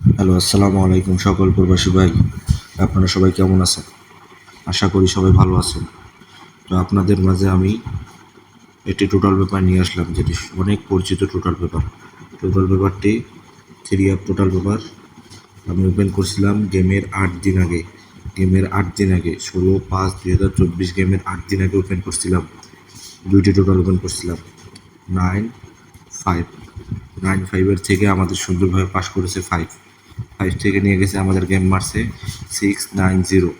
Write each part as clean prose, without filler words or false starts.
Hello, আসসালামু আলাইকুম সকল প্রবাসী ভাই। আপনারা সবাই কেমন আছেন? আশা করি সবাই ভালো আছেন। তো আপনাদের মাঝে আমি একটি টোটাল পেপার নিয়ে আসলাম, যেটি অনেক পরিচিত টোটাল পেপার। টোটাল পেপারটি 3 টোটাল পেপার আমি ওপেন করছিলাম গেমের 8 দিন আগে। গেমের 8 দিন আগে 16/5/2024 গেমের 8 দিন আগে ওপেন করছিলাম। 2টি টোটাল ওপেন করছিলাম। 9-5 9-5 থেকে আমাদের সুন্দরভাবে পাস করেছে 5 5 থেকে নিয়ে গেছে আমাদের গেম মারছে 690।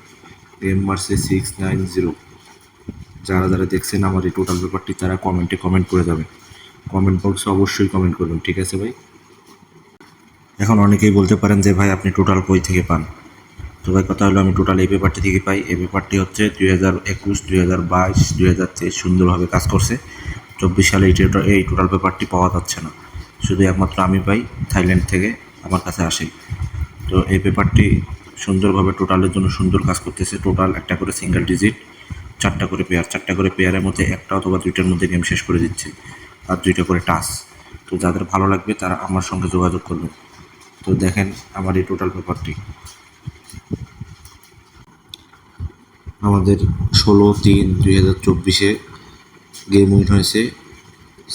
গেম মারছে 690। যারা যারা দেখছেন আমার এই টোটাল পেপারটি তারা কমেন্টে কমেন্ট করে যাবেন। কমেন্ট বক্সে অবশ্যই কমেন্ট করবেন, ঠিক আছে ভাই? এখন অনেকেই বলতে পারেন যে ভাই আপনি টোটাল কই থেকে পান। তো ভাই কথা হলো আমি টোটাল এই পেপারটি থেকে পাই। এই পেপারটি হচ্ছে 2021, 2022, 2023 সুন্দরভাবে কাজ করছে। 24 সালে এই টোটাল পেপারটি পাওয়া যাচ্ছে না, শুধু একমাত্র আমি পাই, থাইল্যান্ড থেকে আমার কাছে আসে। তো এই পেপারটি সুন্দরভাবে টোটালের জন্য সুন্দর কাজ করতেছে। টোটাল একটা করে সিঙ্গেল ডিজিট, 4টা করে পেয়ার, 4টা করে পেয়ারের মধ্যে একটা অথবা 2টার মধ্যে গেম শেষ করে দিচ্ছে, আর 2টা করে টাস। তো যাদের ভালো লাগবে তারা আমার সঙ্গে যোগাযোগ করবে। তো দেখেন আমার এই টোটাল পেপারটি আমাদের 16/3/2024 গেম উইন হয়েছে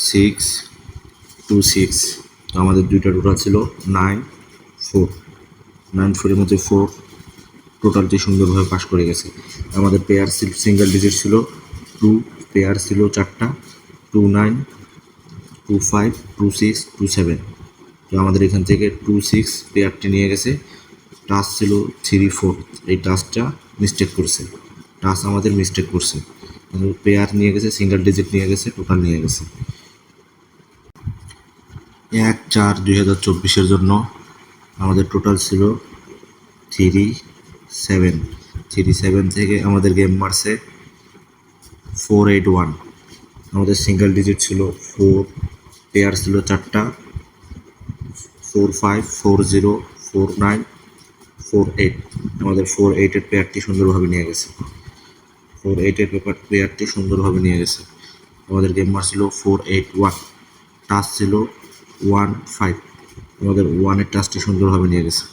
6-2-6। তো আমাদের 2টা টোটাল ছিল 9-4। 9-4-এর মধ্যে 4 টোটালটি সুন্দরভাবে পাস করে গেছে। আমাদের পেয়ার সিঙ্গেল ডিজিট ছিল 2, পেয়ার ছিল 4টা, 2-9, 2-5, 2-6, 2-7। তো আমাদের এখান থেকে 2-6 পেয়ারটি নিয়ে গেছে। টাচ ছিল 3-4, এই টাচটা মিস্টেক করছে, টাচ আমাদের মিস্টেক করছে। পেয়ার নিয়ে গেছে, সিঙ্গেল ডিজিট নিয়ে গেছে, টোটাল নিয়ে গেছে। 1/4/2024 জন্য আমাদের টোটাল ছিল 3-7। 3-7 থেকে আমাদের গেম মারছে 4-8-1। আমাদের সিঙ্গেল ডিজিট ছিল 4, পেয়ার ছিল 4টা, 4-5, 4-0, 4-9, 4-8। আমাদের 4-8-এর পেয়ারটি সুন্দরভাবে নিয়ে গেছে। 4-8-এর পেয়ারটি সুন্দরভাবে নিয়ে গেছে। আমাদের গেম মারছিল 4-8-1। টাচ ছিল 1-5। আমাদের 1-এর টাচটি সুন্দরভাবে নিয়ে গেছে।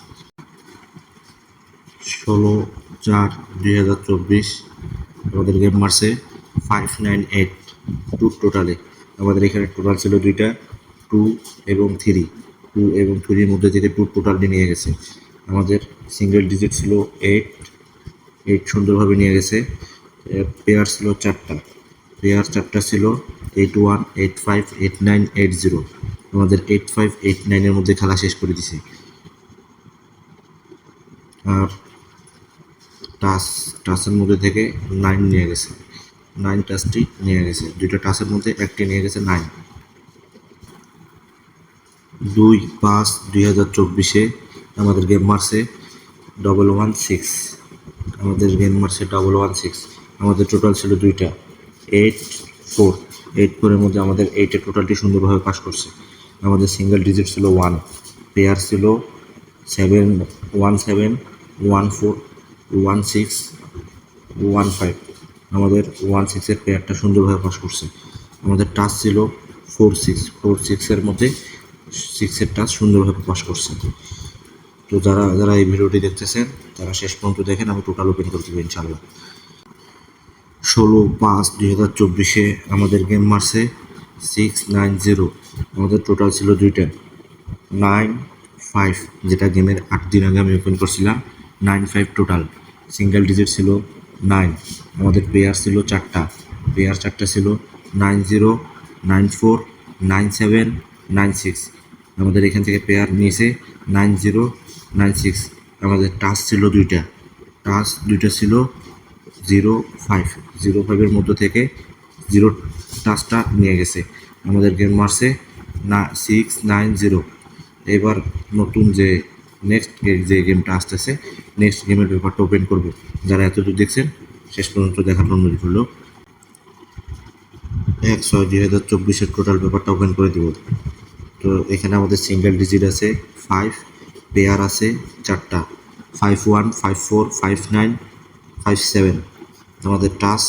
16/4/2024 আমাদের গেম মারছে 5-9-8 টু টোটালে। আমাদের এখানে টোটাল ছিল 2টা, 2 এবং 3। 2 এবং 3-র মধ্যে থেকে 2 টোটালটি নিয়ে গেছে। আমাদের সিঙ্গেল ডিজিট ছিল 8, 8 সুন্দরভাবে নিয়ে গেছে। পেয়ার ছিল 4টা, পেয়ার 4টা ছিল 8-1, 8-5, 8-9, 8-0। আমাদের 8-5, 8-9-এর মধ্যে খেলা শেষ করে দিছে। আর টাচের মধ্যে থেকে 9 নিয়ে গেছে, 9 টাচটি নিয়ে গেছে। 2টা টাচের মধ্যে একটি নিয়ে গেছে 9। 2/5/2024 আমাদের গেম মারছে 116। আমাদের গেম মারছে 116। আমাদের টোটাল ছিল 2টা, 8-4। 8-4-এর মধ্যে আমাদের 8-এর টোটালটি সুন্দরভাবে পাস করছে। আমাদের সিঙ্গেল ডিজিট ছিল 1, পেয়ার ছিল 7, 1-7, 1-4, 1-6, 1-5। আমাদের 1-6-এর পেয়ারটা সুন্দরভাবে পাস করছে। আমাদের টাচ ছিল 4-6, 4-6-এর মধ্যে 6-এর টাচ সুন্দরভাবে পাস করছে। তো যারা যারা এই ভিডিওটি দেখতেছেন তারা শেষ পর্যন্ত দেখেন, আমি টোটাল ওপেন করে দেবো ইনশাল্লাহ। 16/5/2024 আমাদের গেম মারছে 690। আমাদের টোটাল ছিল 2টা, 9-5, যেটা গেমের 8 দিন আগে আমি ওপেন করছিলাম। 9-5 টোটাল, সিঙ্গেল ডিজিট ছিল 9। আমাদের পেয়ার ছিল 4টা, পেয়ার 4টা ছিল 90, 94, 97, 96। আমাদের এখান থেকে পেয়ার নিয়েছে 90, 96। আমাদের টাচ ছিল 2টা, টাচ 2টা ছিল 0-5। 0-5-এর মধ্যে থেকে 0 টাচটা নিয়ে গেছে। আমাদের গেম মারছে 690। এবার নতুন যে নেক্সট যে গেমটা আসতেছে, নেক্সট গেমের পেপারটা ওপেন করব। যারা এতদূর দেখছেন শেষ পর্যন্ত দেখার অনুরোধ হলো। 1/6/2024 টোটাল পেপারটা ওপেন করে দিব। তো এখানে আমাদের সিঙ্গেল ডিজিট আছে 5, পেয়ার আছে 4টা, 5-1, 5-4, 5-9, 5-7। আমাদের টাচ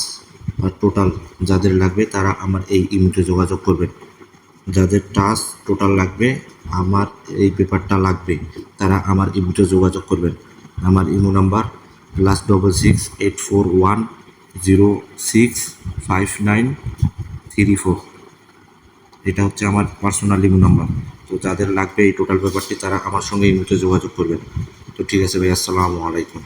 আর টোটাল যাদের লাগবে তারা আমার এই ইমোতে যোগাযোগ করবেন। যাদের টাচ টোটাল লাগবে আমার এই পেপারটা লাগবে তারা আমার ইমোতে যোগাযোগ করবেন। আমার ইমো নাম্বার +6684106593 এটা হচ্ছে আমার পার্সোনাল ইমো নাম্বার। তো যাদের লাগবে এই টোটাল পেপারটি তারা আমার সঙ্গে ইমোতে যোগাযোগ করবেন। তো ঠিক আছে ভাই, আসসালামু আলাইকুম।